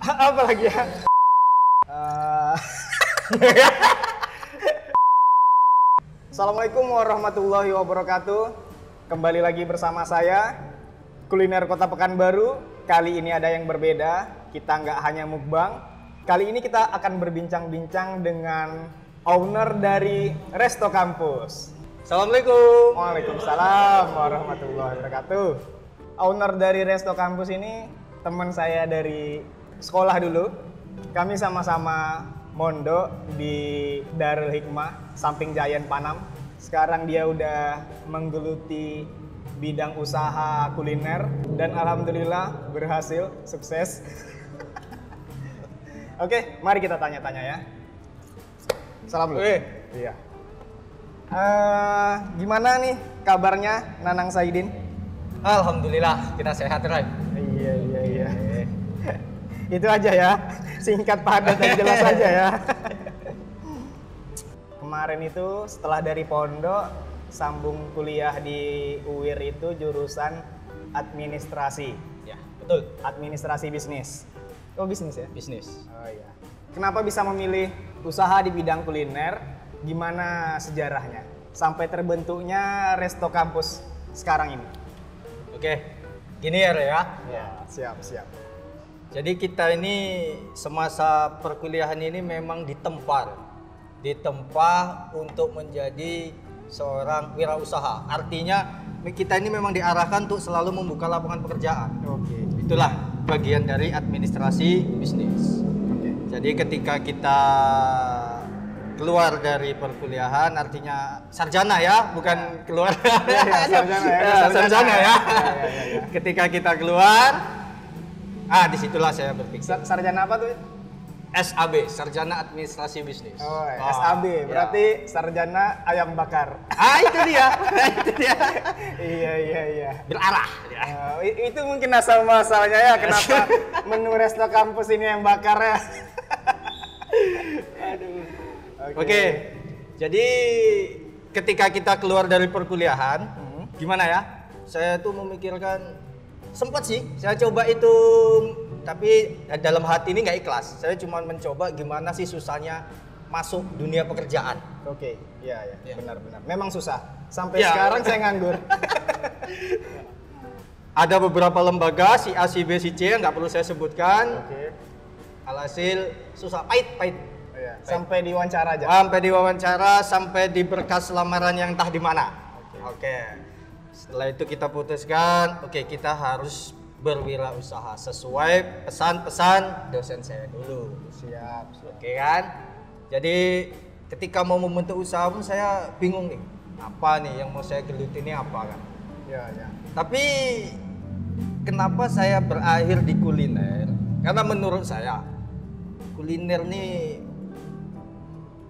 Apa lagi ya? Assalamualaikum warahmatullahi wabarakatuh. Kembali lagi bersama saya, Kuliner Kota Pekanbaru. Kali ini ada yang berbeda. Kita nggak hanya mukbang. Kali ini kita akan berbincang-bincang dengan owner dari Resto Kampus. Assalamualaikum. Waalaikumsalam warahmatullahi wabarakatuh. Owner dari Resto Kampus ini teman saya dari sekolah dulu. Kami sama-sama mondok di Darul Hikmah, samping Giant Panam. Sekarang dia udah menggeluti bidang usaha kuliner dan alhamdulillah berhasil, sukses. Oke, mari kita tanya-tanya ya. Salam dulu. Iya. Gimana nih kabarnya Nanang Saidin? Alhamdulillah kita sehat, Ray. Iya. Itu aja ya, singkat padat dan jelas aja ya. Kemarin itu setelah dari pondok sambung kuliah di UIR itu jurusan administrasi. Ya, betul. Administrasi bisnis. Oh, bisnis ya? Bisnis. Oh iya. Kenapa bisa memilih usaha di bidang kuliner? Gimana sejarahnya sampai terbentuknya Resto Kampus sekarang ini? Oke, gini ya, Ray ya. Ya, siap. Jadi kita ini semasa perkuliahan ini memang ditempa untuk menjadi seorang wirausaha. Artinya kita ini memang diarahkan untuk selalu membuka lapangan pekerjaan. Oke. Itulah bagian dari administrasi bisnis. Oke. Jadi ketika kita keluar dari perkuliahan, artinya sarjana ya, bukan keluar. Sarjana ya. Ketika kita keluar, disitulah saya berpikir. Sarjana apa tuh? SAB, Sarjana Administrasi Bisnis. Oh, SAB, berarti sarjana ayam bakar. Itu dia. Iya. Berarah. Itu mungkin asal muasalnya ya, kenapa menu Resto Kampus ini yang bakar ya. Aduh. Oke. Jadi ketika kita keluar dari perkuliahan, gimana ya? Saya tuh memikirkan, sempat sih saya coba itu, tapi dalam hati ini nggak ikhlas. Saya cuma mencoba gimana sih susahnya masuk dunia pekerjaan. Oke, iya. Benar. Memang susah. Sampai Ya. sekarang saya nganggur. Ada beberapa lembaga, si A, si B, si C, nggak perlu saya sebutkan. Oke. Alhasil susah, pahit. Iya. Sampai diwawancara aja. Sampai diwawancara, sampai di berkas lamaran yang entah di mana. Oke. Setelah itu kita putuskan, kita harus berwirausaha sesuai pesan-pesan dosen saya dulu. Siap. Oke kan? Jadi ketika mau membentuk usaha pun saya bingung nih, apa nih yang mau saya geluti ini apa kan? Iya. Tapi kenapa saya berakhir di kuliner? Karena menurut saya kuliner nih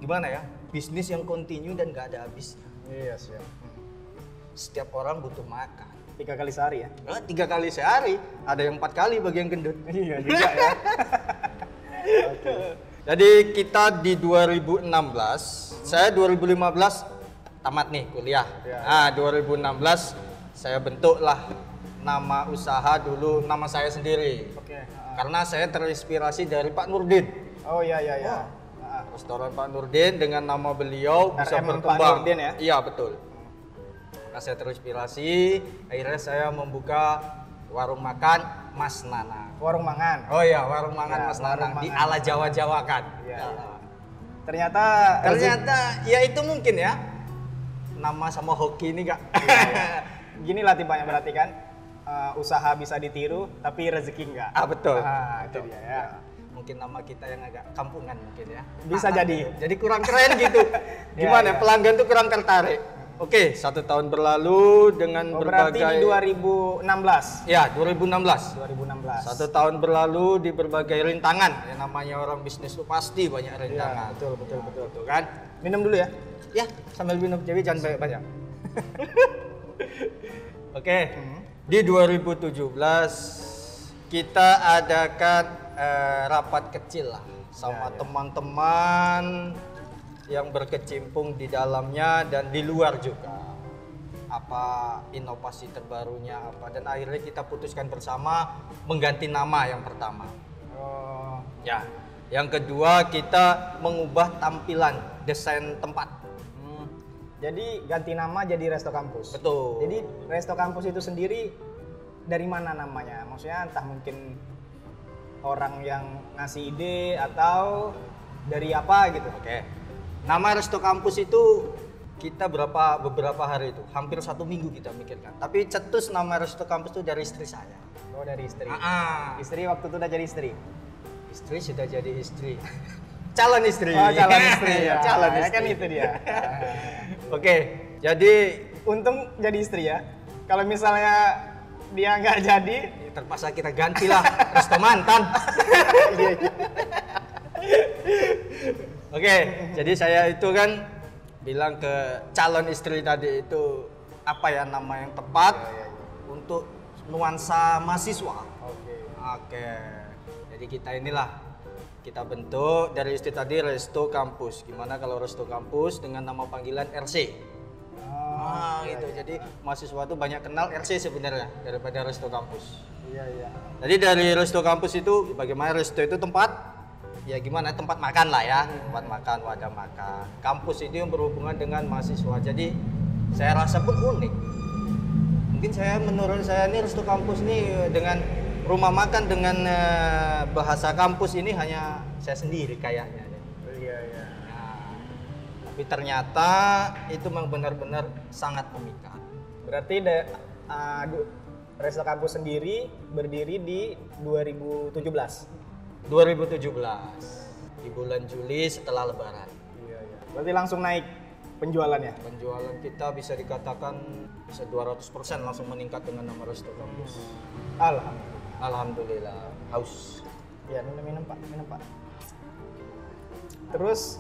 gimana ya? Bisnis yang kontinu dan gak ada habisnya. Iya, siap. Setiap orang butuh makan. 3 kali sehari ya? 3 kali sehari, ada yang 4 kali bagi yang gendut. Iya juga ya. Oke. Jadi kita di 2016, saya 2015 tamat nih kuliah. Ya. 2016 saya bentuklah nama usaha dulu, nama saya sendiri. Oke. Karena saya terinspirasi dari Pak Nurdin. Oh iya. Restoran Pak Nurdin dengan nama beliau bisa RM Pak berkembang. Nurdin ya? Iya betul. Karena saya terinspirasi, akhirnya saya membuka warung makan Mas Nanang. Warung mangan. Oh iya, warung makan Ya, Mas warung Nanang di mangan. ala Jawa-Jawa kan. Iya. Ternyata Ya itu mungkin ya. Nama sama hoki ini Kak. gini lah tipanya berarti kan. Usaha bisa ditiru tapi rezeki enggak. Betul. Itu dia ya. Mungkin nama kita yang agak kampungan mungkin ya. Bisa jadi. Jadi kurang keren gitu. Gimana Ya. pelanggan tuh kurang tertarik. Oke, 1 tahun berlalu dengan Berarti berbagai di 2016. Ya, 2016. 2016. 1 tahun berlalu di berbagai rintangan. Yang namanya orang bisnis itu pasti banyak rintangan. Betul. Tuh kan? Minum dulu ya. Ya, sambil minum jadi jangan banyak-banyak. Oke. Di 2017 kita adakan rapat kecil lah sama teman-teman yang berkecimpung di dalamnya dan di luar juga. Apa inovasi terbarunya apa, dan akhirnya kita putuskan bersama mengganti nama yang pertama. Oh. Ya. Yang kedua kita mengubah tampilan desain tempat. Jadi ganti nama jadi Resto Kampus. Betul. Jadi Resto Kampus itu sendiri dari mana namanya? Maksudnya entah mungkin orang yang ngasih ide atau dari apa gitu. Oke. Nama Resto Kampus itu kita beberapa hari itu, hampir 1 minggu kita mikirkan. Tapi cetus nama Resto Kampus itu dari istri saya. Oh, dari istri. Istri Istri waktu itu udah jadi istri. Istri sudah jadi istri. Calon istri. Oh, calon istri ya. Calon Ya istri. kan itu dia. Oke. Jadi Untung jadi istri ya. Kalau misalnya dia nggak jadi, terpaksa kita gantilah resto mantan. iya, iya. Oke, jadi saya itu kan bilang ke calon istri tadi itu apa ya nama yang tepat untuk nuansa mahasiswa. Oke. Oke, jadi kita bentuk dari istri tadi Resto Kampus. Gimana kalau Resto Kampus dengan nama panggilan RC? Gitu. Jadi mahasiswa tuh banyak kenal RC sebenarnya daripada Resto Kampus. Iya, iya. Jadi dari Resto Kampus itu bagaimana resto itu tempat ya gimana tempat makan lah ya, tempat makan, wadah makan. Kampus itu yang berhubungan dengan mahasiswa. Jadi saya rasa pun unik. Mungkin menurut saya ini Resto Kampus nih dengan rumah makan dengan bahasa kampus ini hanya saya sendiri kayaknya. Iya, iya. Tapi ternyata itu memang benar-benar sangat memikat. Berarti Resto Kampus sendiri berdiri di 2017. 2017 di bulan Juli setelah Lebaran. Iya, iya. Berarti langsung naik penjualannya. Penjualan kita bisa dikatakan bisa 200% langsung meningkat dengan nama Resto Kampus. Alhamdulillah. Haus. Ya, minum Pak, minum Pak. Terus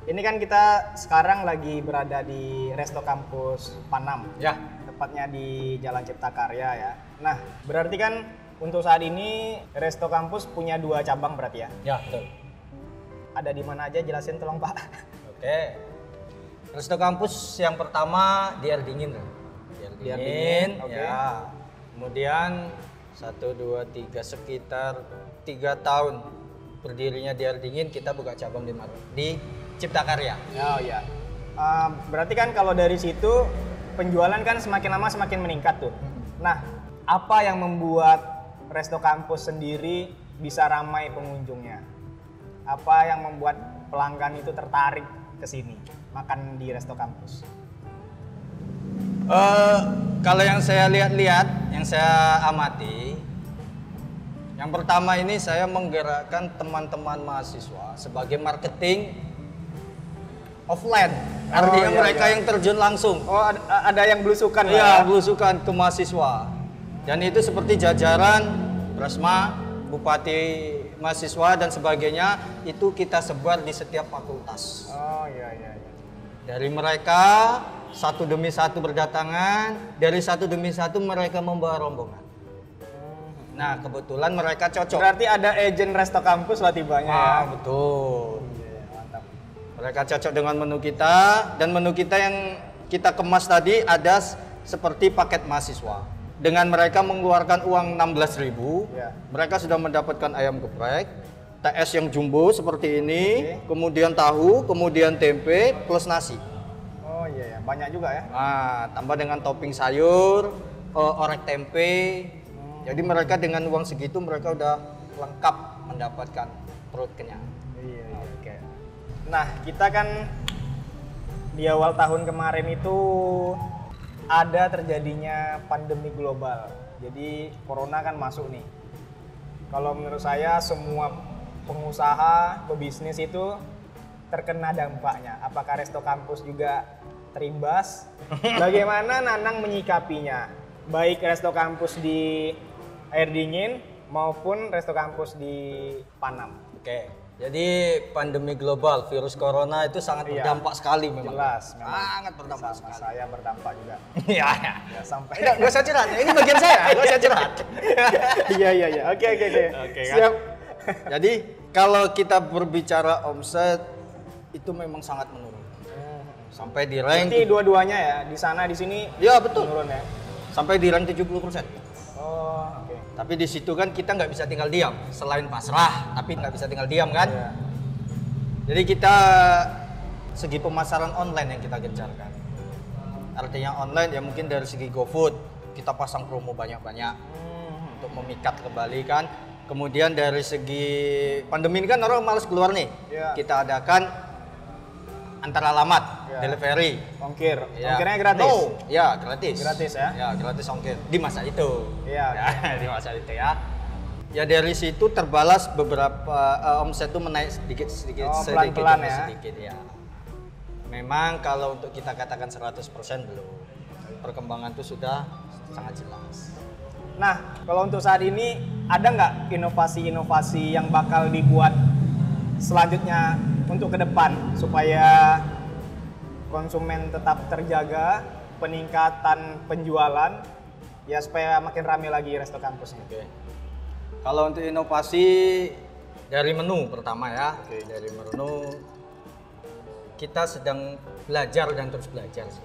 ini kan kita sekarang lagi berada di Resto Kampus Panam. Ya. Tepatnya di Jalan Cipta Karya ya. Nah, berarti kan untuk saat ini Resto Kampus punya 2 cabang berarti ya? Ya, betul. Ada di mana aja jelasin tolong Pak. Oke. Resto Kampus yang pertama di Erdingin. Di Erdingin, oke. ya. Kemudian 1, 2, 3 sekitar 3 tahun berdirinya di Erdingin kita buka cabang di Cipta Karya. Oh iya. Berarti kan kalau dari situ penjualan kan semakin lama semakin meningkat tuh. Nah, apa yang membuat Resto Kampus sendiri bisa ramai pengunjungnya? Apa yang membuat pelanggan itu tertarik ke sini makan di Resto Kampus? Kalau yang saya lihat-lihat, yang saya amati, yang pertama ini saya menggerakkan teman-teman mahasiswa sebagai marketing offline. Artinya iya, mereka iya. yang terjun langsung. Oh, ada yang belusukan lah Iya, ya? belusukan ke mahasiswa. Dan itu seperti jajaran, Presma, Bupati mahasiswa dan sebagainya, itu kita sebar di setiap fakultas. Oh iya, iya, iya. Dari mereka satu demi satu berdatangan, dari satu demi satu mereka membawa rombongan. Nah, kebetulan mereka cocok. Berarti ada agent Resto Kampus lah tibanya ya? Betul. Iya, mantap. Mereka cocok dengan menu kita, dan menu kita yang kita kemas tadi ada seperti paket mahasiswa. Dengan mereka mengeluarkan uang 16.000, Ya. mereka sudah mendapatkan ayam geprek, TS yang jumbo seperti ini, Oke. kemudian tahu, kemudian tempe plus nasi. Oh iya, ya. Banyak juga ya? Nah, tambah dengan topping sayur, orek tempe. Jadi mereka dengan uang segitu mereka udah lengkap mendapatkan perut kenyang. Iya, iya. Oke. Nah, kita kan di awal tahun kemarin itu ada terjadinya pandemi global. Jadi corona kan masuk nih. Kalau menurut saya semua pengusaha, pebisnis itu terkena dampaknya. Apakah Resto Kampus juga terimbas? Bagaimana Nanang menyikapinya? Baik Resto Kampus di Erdingin maupun Resto Kampus di Panam. Oke. Jadi pandemi global virus corona itu sangat Iya. berdampak sekali memang. Jelas, memang. Sangat berdampak Sama sekali. saya berdampak juga. Iya. Ya, sampai Nggak usah curhat. Ini bagian saya. Nggak usah curhat. Iya, iya, iya. Oke. Oke, kan? Siap. Jadi kalau kita berbicara omset itu memang sangat menurun. Sampai di rank Berarti dua-duanya ya, di sana di sini ya betul. menurun ya. Sampai di rank 70%. Oh, oke. Tapi di situ kan kita nggak bisa tinggal diam. Selain pasrah, tapi nggak bisa tinggal diam kan? Iya. Jadi kita segi pemasaran online yang kita gencarkan. Artinya online ya mungkin dari segi GoFood kita pasang promo banyak-banyak untuk memikat kembali kan. Kemudian dari segi pandemi ini kan orang malas keluar nih. Iya. Kita adakan antar alamat, Iya. delivery. Ongkir. Ya. Ongkirnya gratis. No, ya gratis. Gratis ya? Ya gratis ongkir di masa itu. Iya, Ya, di masa itu ya. Ya dari situ terbalas beberapa omset itu menaik sedikit Oh, sedikit pelan-pelan demi ya? sedikit ya. Memang kalau untuk kita katakan 100% belum. Perkembangan itu sudah sangat jelas. Nah, kalau untuk saat ini ada nggak inovasi-inovasi yang bakal dibuat selanjutnya untuk ke depan supaya konsumen tetap terjaga, peningkatan penjualan, ya supaya makin ramai lagi Resto Kampus ini. Oke. Kalau untuk inovasi dari menu pertama ya, dari menu kita sedang belajar dan terus belajar sih.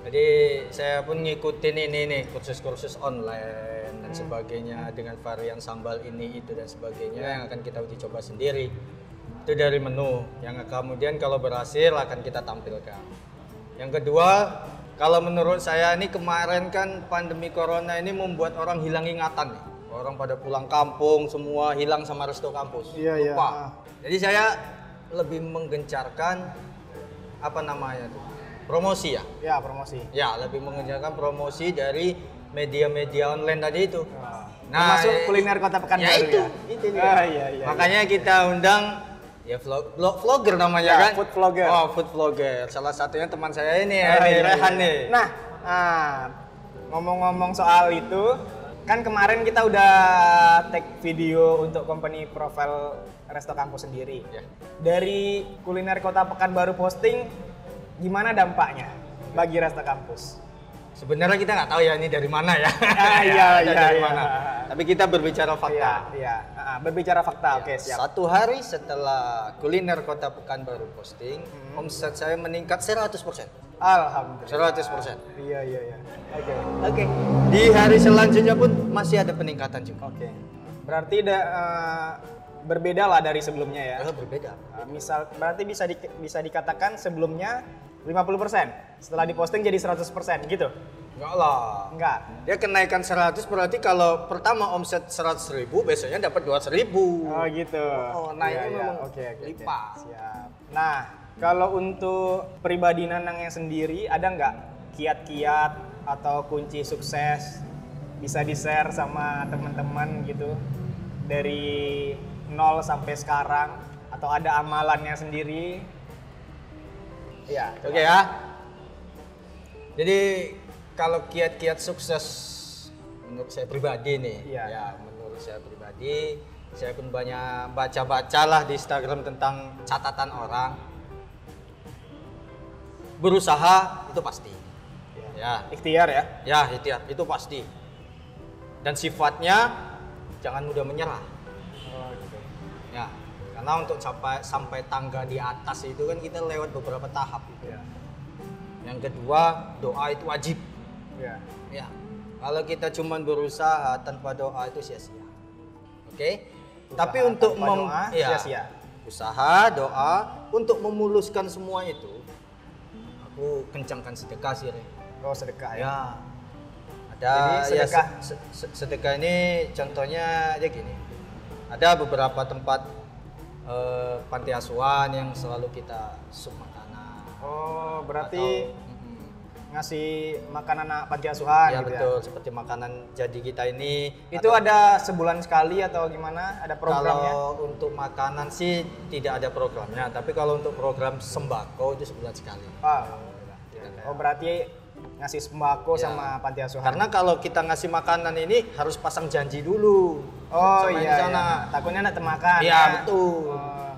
Jadi saya pun ngikutin ini nih kursus-kursus online dan sebagainya dengan varian sambal ini itu dan sebagainya yang akan kita uji coba sendiri. Itu dari menu yang kemudian kalau berhasil akan kita tampilkan. Yang kedua, kalau menurut saya ini kemarin kan pandemi corona ini membuat orang hilang ingatan nih. Orang pada pulang kampung semua hilang sama Resto Kampus. Iya, iya. Lupa. Jadi saya lebih menggencarkan apa namanya tuh? Promosi ya. Ya, promosi. Ya, lebih mengerjakan promosi dari media-media online tadi itu. Termasuk kuliner Kota Pekanbaru ya itu, ya? itu dia. Ah, iya, iya. Makanya kita undang ya vlogger namanya Ya, kan? food vlogger. Oh, food vlogger. Salah satunya teman saya ini Ah, ya, iya, Rehan iya. nih. Nah, ngomong-ngomong soal itu, kan kemarin kita udah take video untuk company profile Resto Kampus sendiri. Ya. Dari kuliner Kota Pekanbaru posting, gimana dampaknya bagi Resto Kampus? Sebenarnya kita nggak tahu ya ini dari mana ya. Iya, dari iya. mana. Tapi kita berbicara Iya, fakta. iya. Berbicara fakta, Ya, oke siap. Satu hari setelah kuliner Kota Pekanbaru posting, omset saya meningkat 100%. Alhamdulillah. 100%. Iya, iya, iya. Oke. Oke. Di hari selanjutnya pun masih ada peningkatan juga. Oke. Berarti berbeda lah dari sebelumnya ya. Berbeda. Misal berarti bisa dikatakan sebelumnya 50%, setelah diposting jadi 100% gitu? Enggak lah. Enggak. Dia kenaikan 100 berarti kalau pertama omset 100.000, besoknya dapat 200.000. Oh gitu. Oh, naiknya Iya, iya. memang Oke. lipat. Siap. Nah, kalau untuk pribadi Nanangnya sendiri ada nggak kiat-kiat atau kunci sukses bisa di-share sama teman-teman gitu dari 0 sampai sekarang atau ada amalannya sendiri? Ya. Oke ya. Jadi kalau kiat-kiat sukses menurut saya pribadi nih, Iya. ya menurut saya pribadi, saya pun banyak baca-baca lah di Instagram tentang catatan orang. Berusaha itu pasti. Ya. Ikhtiar ya. Ya, itu pasti. Dan sifatnya jangan mudah menyerah. Oh, gitu. Ya, karena untuk sampai tangga di atas itu kan kita lewat beberapa tahap gitu. Ya. Yang kedua, doa itu wajib. Ya. Ya. Kalau kita cuma berusaha tanpa doa itu sia-sia. Oke? Tapi untuk tanpa doa, sia-sia. Usaha, doa untuk memuluskan semua itu. Aku kencangkan sedekah sih, Re. Oh, sedekah ya. Ya. Ada Jadi sedekah. ya sedekah ini contohnya aja gini. Ada beberapa tempat panti asuhan yang selalu kita sub makanan. Oh, berarti Atau, ngasih makanan anak panti asuhan ya gitu betul, seperti makanan jadi kita ini. Itu ada sebulan sekali atau gimana? Ada programnya? Kalau untuk makanan sih tidak ada programnya, tapi kalau untuk program sembako itu sebulan sekali. Oh, berarti ngasih sembako Ya. sama panti asuhan. Karena kalau kita ngasih makanan ini harus pasang janji dulu. oh sama yang iya, di sana. iya. Takutnya nak termakan. Iya, ya. betul. Oh.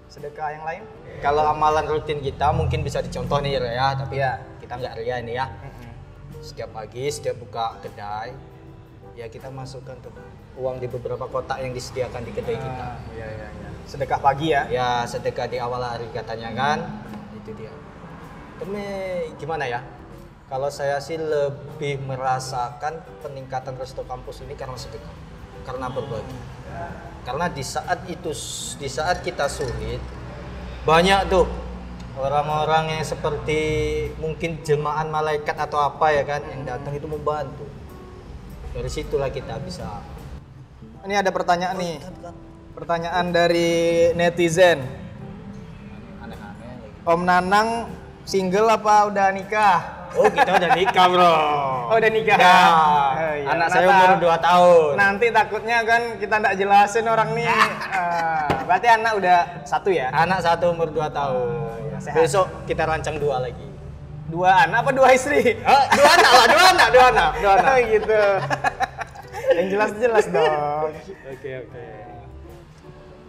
Sedekah yang lain? Kalau amalan rutin kita mungkin bisa dicontoh nih ya, tapi Iya. kita nggak ria ini ya. Setiap pagi, setiap buka kedai, ya kita masukkan tuh uang di beberapa kotak yang disediakan di kedai kita. Iya, iya, iya. Sedekah pagi ya? Ya sedekah di awal hari katanya kan, itu dia. Tapi gimana ya? Kalau saya sih lebih merasakan peningkatan Resto Kampus ini karena sedekah, karena berbagi. Karena di saat kita sulit, banyak tuh orang-orang yang seperti mungkin jelmaan malaikat atau apa ya kan, yang datang itu membantu. Dari situlah kita bisa. Ini ada pertanyaan nih. Pertanyaan dari netizen. Aneh-aneh. Om Nanang single apa udah nikah? Oh, kita udah nikah, Bro. Oh, udah nikah. Ya. Oh, iya. Anak saya umur 2 tahun. Nanti takutnya kan kita nggak jelasin orang nih. Berarti anak udah 1 ya? Anak 1 umur 2 tahun. Ya, sehat. Besok kita rancang 2 lagi. 2 anak apa 2 istri? 2 anak lah, 2 anak. Oh, gitu. Yang jelas-jelas dong. Oke.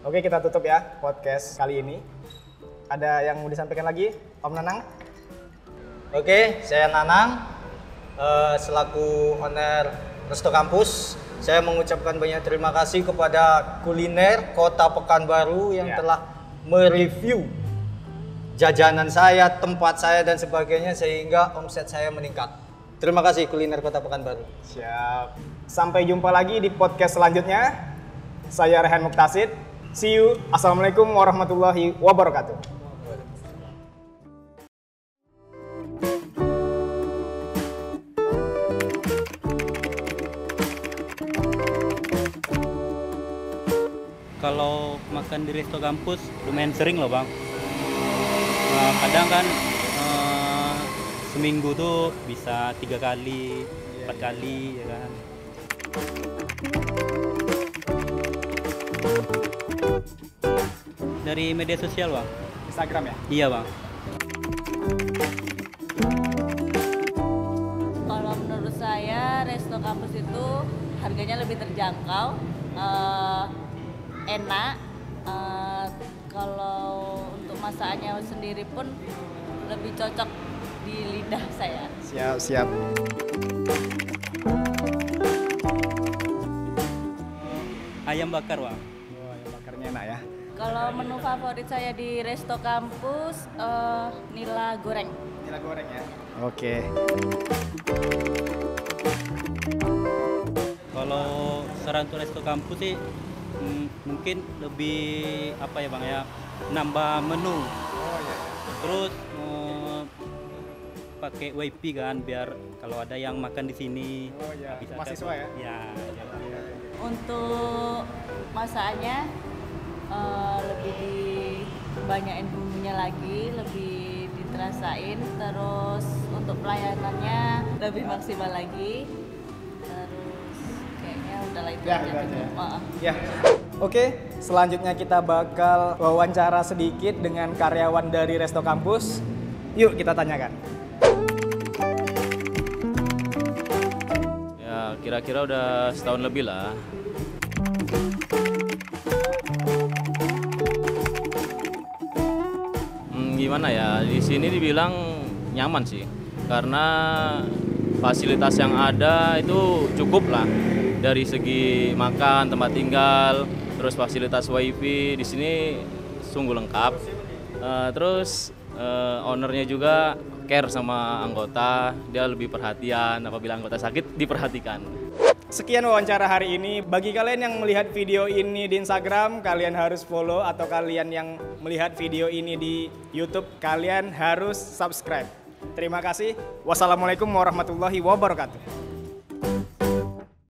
Oke, kita tutup ya podcast kali ini. Ada yang mau disampaikan lagi, Om Nanang? Oke, saya Nanang, selaku owner Resto Kampus. Saya mengucapkan banyak terima kasih kepada kuliner Kota Pekanbaru yang telah mereview jajanan saya, tempat saya dan sebagainya sehingga omset saya meningkat. Terima kasih kuliner Kota Pekanbaru. Siap. Sampai jumpa lagi di podcast selanjutnya. Saya Rehan Muktasid. See you. Assalamualaikum warahmatullahi wabarakatuh. Kalau makan di Resto Kampus lumayan sering loh bang. Kadang kan seminggu tuh bisa 3 kali, 4 kali ya kan. Dari media sosial bang. Instagram ya? Iya bang. Kalau menurut saya Resto Kampus itu harganya lebih terjangkau, enak. Kalau untuk masakannya sendiri pun lebih cocok di lidah saya. Siap. Ayam bakar bang. Oh, ayam bakarnya enak ya. Kalau menu favorit saya di Resto Kampus, nila goreng. Nila goreng ya. Oke. Kalau saran untuk Resto Kampus sih mungkin lebih apa ya bang ya, nambah menu. Oh ya. Terus pakai WiFi kan biar kalau ada yang makan di sini Oh ya, bisa mahasiswa ya? Ya. Untuk masakannya lebih dibanyakin bumbunya lagi, lebih diterasain. Terus untuk pelayanannya lebih maksimal lagi. Terus kayaknya udahlah itu aja cukup. Maaf. Ya. Oke, selanjutnya kita bakal wawancara sedikit dengan karyawan dari Resto Kampus. Yuk kita tanyakan. Ya kira-kira udah setahun lebih lah. Gimana ya, di sini dibilang nyaman sih, karena fasilitas yang ada itu cukup lah dari segi makan, tempat tinggal, terus fasilitas wifi di sini sungguh lengkap. Terus ownernya juga care sama anggota, dia lebih perhatian apabila anggota sakit diperhatikan. Sekian wawancara hari ini. Bagi kalian yang melihat video ini di Instagram, kalian harus follow, atau kalian yang melihat video ini di YouTube, kalian harus subscribe. Terima kasih. Wassalamualaikum warahmatullahi wabarakatuh.